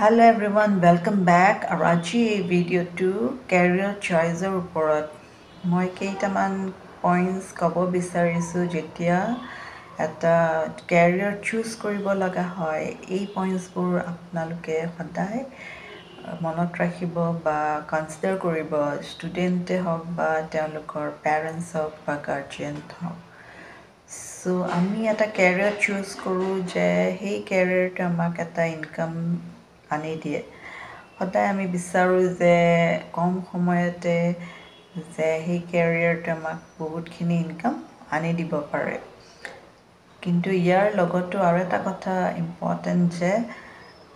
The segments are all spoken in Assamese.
Hello everyone, welcome back. আৰু আজি এই ভিডিঅ'টো কেৰিয়াৰ চইচৰ ওপৰত মই কেইটামান পইণ্টছ ক'ব বিচাৰিছোঁ যেতিয়া এটা কেৰিয়াৰ চুজ কৰিব লগা হয়। এই পইণ্টছবোৰ আপোনালোকে সদায় মনত ৰাখিব বা কনচিডাৰ কৰিব, ষ্টুডেণ্টে হওক বা তেওঁলোকৰ পেৰেণ্টছ হওক বা গাৰ্জিয়ান হওক। চ' আমি এটা কেৰিয়াৰ চুজ কৰোঁ যে সেই কেৰিয়াৰটো আমাক এটা ইনকাম আনি দিয়ে। সদায় আমি বিচাৰোঁ যে কম সময়তে যে সেই কেৰিয়াৰটো আমাক বহুতখিনি ইনকাম আনি দিব পাৰে। কিন্তু ইয়াৰ লগতো আৰু এটা কথা ইম্পৰ্টেণ্ট যে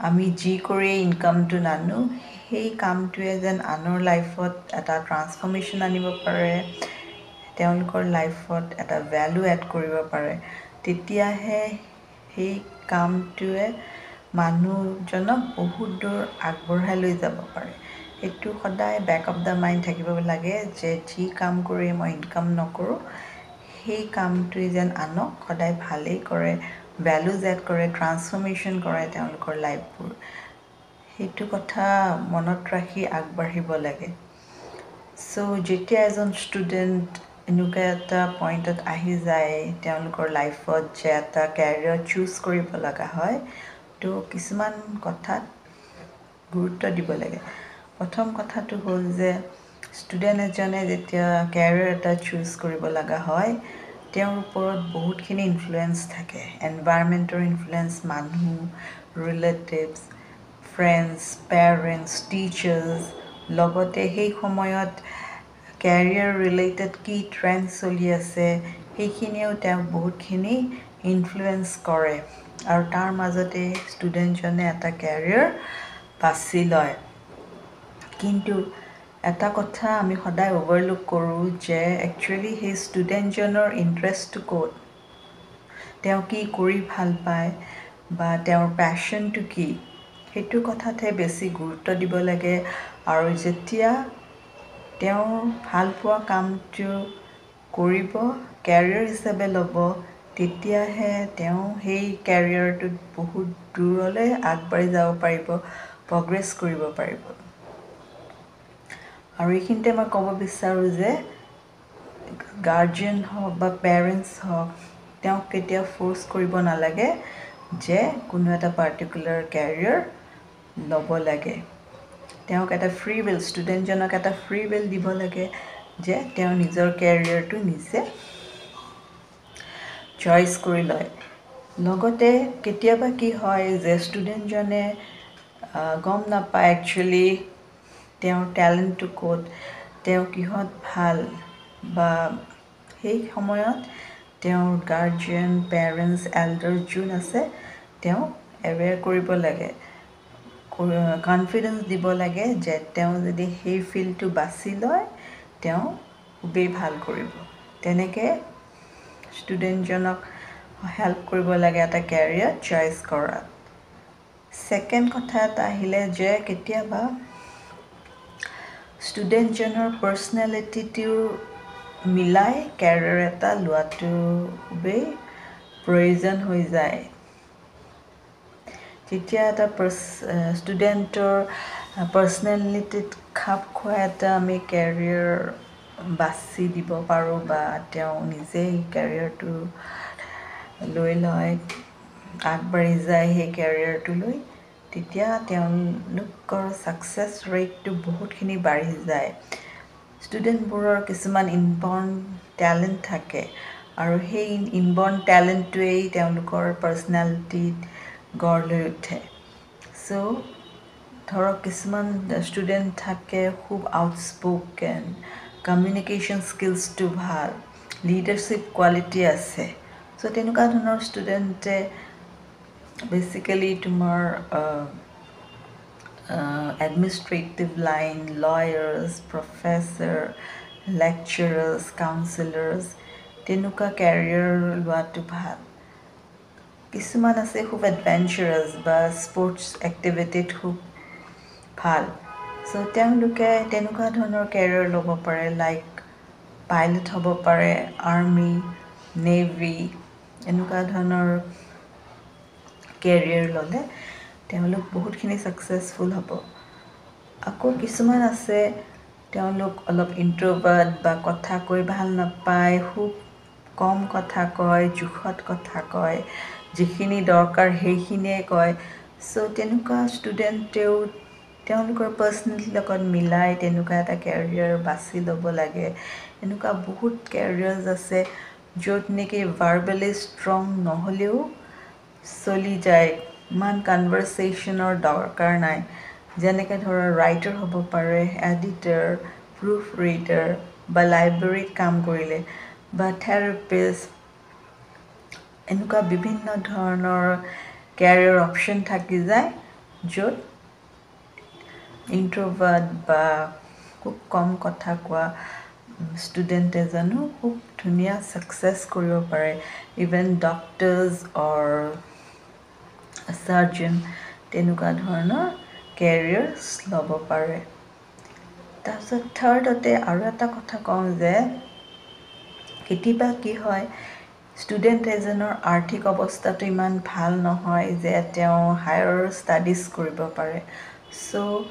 আমি যি কৰি ইনকামটো নানো সেই কামটোৱে যেন আনৰ লাইফত এটা ট্ৰান্সফৰ্মেশ্যন আনিব পাৰে, তেওঁলোকৰ লাইফত এটা ভেলু এড কৰিব পাৰে, তেতিয়াহে সেই কামটোৱে মানুহজনক বহুত দূৰ আগবঢ়াই লৈ যাব পাৰে। সেইটো সদায় বেক অফ দ্য মাইণ্ড থাকিব লাগে যে যি কাম কৰি মই ইনকাম নকৰোঁ সেই কামটোৱে যেন আনক সদায় ভালেই কৰে, ভেলুজ এড কৰে, ট্ৰান্সফৰ্মেশ্যন কৰে তেওঁলোকৰ লাইফবোৰ। সেইটো কথা মনত ৰাখি আগবাঢ়িব লাগে। চ' যেতিয়া এজন ষ্টুডেণ্ট এনেকুৱা এটা পইণ্টত আহি যায় তেওঁলোকৰ লাইফত যে এটা কেৰিয়াৰ চুজ কৰিব লগা হয়, তো কিছুমান কথাত গুৰুত্ব দিব লাগে। প্ৰথম কথাটো হ'ল যে ষ্টুডেণ্ট এজনে যেতিয়া কেৰিয়াৰ এটা চুজ কৰিব লগা হয় তেওঁৰ ওপৰত বহুতখিনি ইনফ্লুৱেঞ্চ থাকে, এনভাইৰমেণ্টৰ ইনফ্লুৱেঞ্চ, মানুহ, ৰিলেটিভছ, ফ্ৰেণ্ডছ, পেৰেণ্টছ, টিচাৰ্ছ, লগতে সেই সময়ত কেৰিয়াৰ ৰিলেটেড কি ট্ৰেণ্ড চলি আছে সেইখিনিও তেওঁক বহুতখিনি ইনফ্লুৱেঞ্চ কৰে আৰু তাৰ মাজতে ষ্টুডেণ্টজনে এটা কেৰিয়াৰ বাছি লয়। কিন্তু এটা কথা আমি সদায় অভাৰলুক কৰোঁ যে একচুৱেলি সেই ষ্টুডেণ্টজনৰ ইণ্টাৰেষ্টটো ক'ত, তেওঁ কি কৰি ভাল পায় বা তেওঁৰ পেশ্যনটো কি, সেইটো কথাতহে বেছি গুৰুত্ব দিব লাগে। আৰু যেতিয়া তেওঁ ভাল পোৱা কামটো কৰিব, কেৰিয়াৰ হিচাপে ল'ব, তেতিয়াহে তেওঁ সেই কেৰিয়াৰটোত বহুত দূৰলৈ আগবাঢ়ি যাব পাৰিব, প্ৰগ্ৰেছ কৰিব পাৰিব। আৰু এইখিনিতে মই ক'ব বিচাৰোঁ যে গাৰ্জিয়ান হওক বা পেৰেণ্টছ হওক তেওঁক কেতিয়াও ফ'ৰ্চ কৰিব নালাগে যে কোনো এটা পাৰ্টিকুলাৰ কেৰিয়াৰ ল'ব লাগে। তেওঁক এটা ফ্ৰী উইল, ষ্টুডেণ্টজনক এটা ফ্ৰী উইল দিব লাগে যে তেওঁ নিজৰ কেৰিয়াৰটো নিজে চইচ কৰি লয়। লগতে কেতিয়াবা কি হয় যে ষ্টুডেণ্টজনে গম নাপায় একচুৱেলি তেওঁৰ টেলেণ্টটো ক'ত, তেওঁ কিহত ভাল, বা সেই সময়ত তেওঁৰ গাৰ্জিয়ান, পেৰেণ্টছ, এল্ডাৰ যোন আছে তেওঁ এৱেৰ কৰিব লাগে, কনফিডেঞ্চ দিব লাগে যে তেওঁ যদি সেই ফিল্ডটো বাছি লয় তেওঁ খুবেই ভাল কৰিব। তেনেকৈ ষ্টুডেণ্টজনক হেল্প কৰিব লাগে এটা কেৰিয়াৰ চইচ কৰাত। ছেকেণ্ড কথা এটা আহিলে যে কেতিয়াবা ষ্টুডেণ্টজনৰ পাৰ্চনেলিটিটো মিলাই কেৰিয়াৰ এটা লোৱাটো খুবেই প্ৰয়োজন হৈ যায়। যেতিয়া এটা ষ্টুডেণ্টৰ পাৰ্চনেলিটিত খাপ খোৱা এটা আমি কেৰিয়াৰ বাছি দিব পাৰোঁ বা তেওঁ নিজেই কেৰিয়াৰটো লৈ লয়, আগবাঢ়ি যায় সেই কেৰিয়াৰটো লৈ, তেতিয়া তেওঁলোকৰ ছাকচেছ ৰেটটো বহুতখিনি বাঢ়ি যায়। ষ্টুডেণ্টবোৰৰ কিছুমান ইনবৰ্ণ টেলেণ্ট থাকে আৰু সেই ইনবৰ্ণ টেলেণ্টটোৱেই তেওঁলোকৰ পাৰ্চনেলিটিত গঢ় লৈ উঠে। চ' ধৰক কিছুমান ষ্টুডেণ্ট থাকে খুব আউটস্পোকেন, কমিউনিকেশ্যন স্কিলছটো ভাল, লিডাৰশ্বিপ কোৱালিটি আছে। চ' তেনেকুৱা ধৰণৰ ষ্টুডেণ্টে বেচিকেলি তোমাৰ এডমিনিষ্ট্ৰেটিভ লাইন, লয়াৰ্ছ, প্ৰফেচাৰ, লেকচাৰাৰ্ছ, কাউন্সিলাৰ্ছ, তেনেকুৱা কেৰিয়াৰ লোৱাটো ভাল। কিছুমান আছে খুব এডভেঞ্চাৰাছ বা স্পৰ্টছ এক্টিভিটিত খুব ভাল। চ' তেওঁলোকে তেনেকুৱা ধৰণৰ কেৰিয়াৰ ল'ব পাৰে, লাইক পাইলট হ'ব পাৰে, আৰ্মি, নেভি, এনেকুৱা ধৰণৰ কেৰিয়াৰ ল'লে তেওঁলোক বহুতখিনি ছাকচেছফুল হ'ব। আকৌ কিছুমান আছে তেওঁলোক অলপ ইণ্ট্ৰভাৰ্ট বা কথা কৈ ভাল নাপায়, খুব কম কথা কয়, জোখত কথা কয়, যিখিনি দৰকাৰ সেইখিনিয়ে কয়। চ' তেনেকুৱা ষ্টুডেণ্টেও তেওঁলোকৰ পাৰ্চনেলিটিৰ লগত মিলাই তেনেকুৱা এটা কেৰিয়াৰ বাছি ল'ব লাগে। এনেকুৱা বহুত কেৰিয়াৰ্ছ আছে য'ত নেকি ভাৰ্বেলি ষ্ট্ৰং নহ'লেও চলি যায়, ইমান কনভাৰচেশ্যনৰ দৰকাৰ নাই। যেনেকৈ ধৰক ৰাইটাৰ হ'ব পাৰে, এডিটাৰ, প্ৰুফ ৰিডাৰ বা লাইব্ৰেৰীত কাম কৰিলে বা থেৰাপিষ্ট, এনেকুৱা বিভিন্ন ধৰণৰ কেৰিয়াৰ অপশ্যন থাকি যায় য'ত ইণ্ট্ৰভাৰ্ট বা খুব কম কথা কোৱা ষ্টুডেণ্ট এজনো খুব ধুনীয়া ছাকচেছ কৰিব পাৰে। ইভেন ডক্টৰ্ছ অৰ চাৰ্জন তেনেকুৱা ধৰণৰ কেৰিয়াৰ্ছ ল'ব পাৰে। তাৰপিছত থাৰ্ডতে আৰু এটা কথা কওঁ যে কেতিয়াবা কি হয়, ষ্টুডেণ্ট এজনৰ আৰ্থিক অৱস্থাটো ইমান ভাল নহয় যে তেওঁ হায়াৰ ষ্টাডিজ কৰিব পাৰে। চ'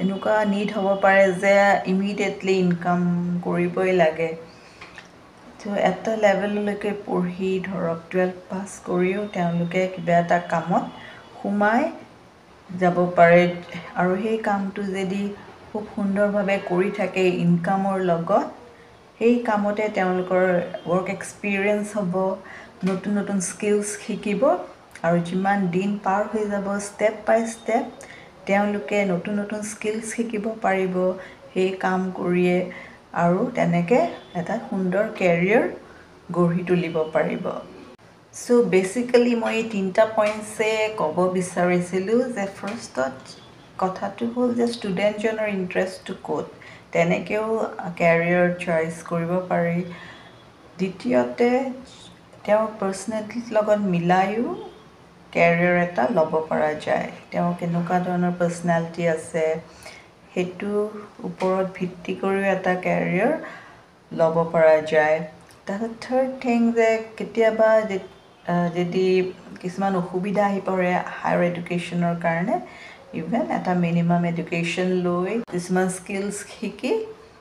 এনেকুৱা নিড হ'ব পাৰে যে ইমিডিয়েটলি ইনকাম কৰিবই লাগে। ত' এটা লেভেললৈকে পঢ়ি ধৰক 12 পাছ কৰিও তেওঁলোকে কিবা এটা কামত সোমাই যাব পাৰে আৰু সেই কামটো যদি খুব সুন্দৰভাৱে কৰি থাকে ইনকামৰ লগত, সেই কামতে তেওঁলোকৰ ৱৰ্ক এক্সপিৰিয়েঞ্চ হ'ব, নতুন নতুন স্কিলছ শিকিব আৰু যিমান দিন পাৰ হৈ যাব ষ্টেপ বাই ষ্টেপ তেওঁলোকে নতুন নতুন স্কিলছ শিকিব পাৰিব সেই কাম কৰিয়ে আৰু তেনেকৈ এটা সুন্দৰ কেৰিয়াৰ গঢ়ি তুলিব পাৰিব। চ' বেচিকেলি মই এই 3টা পইণ্টছে ক'ব বিচাৰিছিলোঁ যে ফাৰ্ষ্টত কথাটো হ'ল যে ষ্টুডেণ্টজনৰ ইণ্টাৰেষ্টটো ক'ত, তেনেকৈও কেৰিয়াৰ চইচ কৰিব পাৰি। দ্বিতীয়তে তেওঁৰ পাৰ্চনেলিটিৰ লগত মিলায়ো কেৰিয়াৰ এটা ল'ব পৰা যায়। তেওঁ কেনেকুৱা ধৰণৰ পাৰ্চনেলিটি আছে সেইটোৰ ওপৰত ভিত্তি কৰিও এটা কেৰিয়াৰ ল'ব পৰা যায়। তাৰপিছত থাৰ্ড থিং যে কেতিয়াবা যদি কিছুমান অসুবিধা আহি পৰে হায়াৰ এডুকেশ্যনৰ কাৰণে, ইভেন এটা মিনিমাম এডুকেশ্যন লৈ কিছুমান স্কিলছ শিকি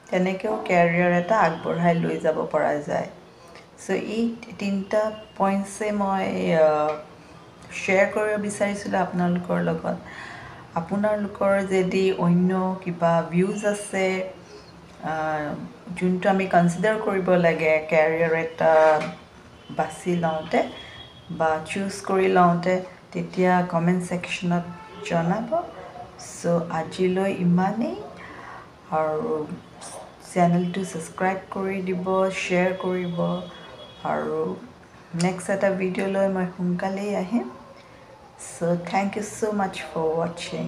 তেনেকৈও কেৰিয়াৰ এটা আগবঢ়াই লৈ যাব পৰা যায়। চ' এই 3টা পইণ্টছে মই শ্বেয়াৰ কৰিব বিচাৰিছিলোঁ আপোনালোকৰ লগত। আপোনালোকৰ যদি অন্য কিবা ভিউজ আছে যোনটো আমি কনচিডাৰ কৰিব লাগে কেৰিয়াৰ এটা বাছি লওঁতে বা চুজ কৰি লওঁতে, তেতিয়া কমেণ্ট ছেকশ্যনত জনাব। চ' আজিলৈ ইমানেই, আৰু চেনেলটো ছাবস্ক্ৰাইব কৰি দিব, শ্বেয়াৰ কৰিব, আৰু নেক্সট এটা ভিডিঅ' লৈ মই সোনকালেই আহিম। So' thank you so' much for ৱাচিং।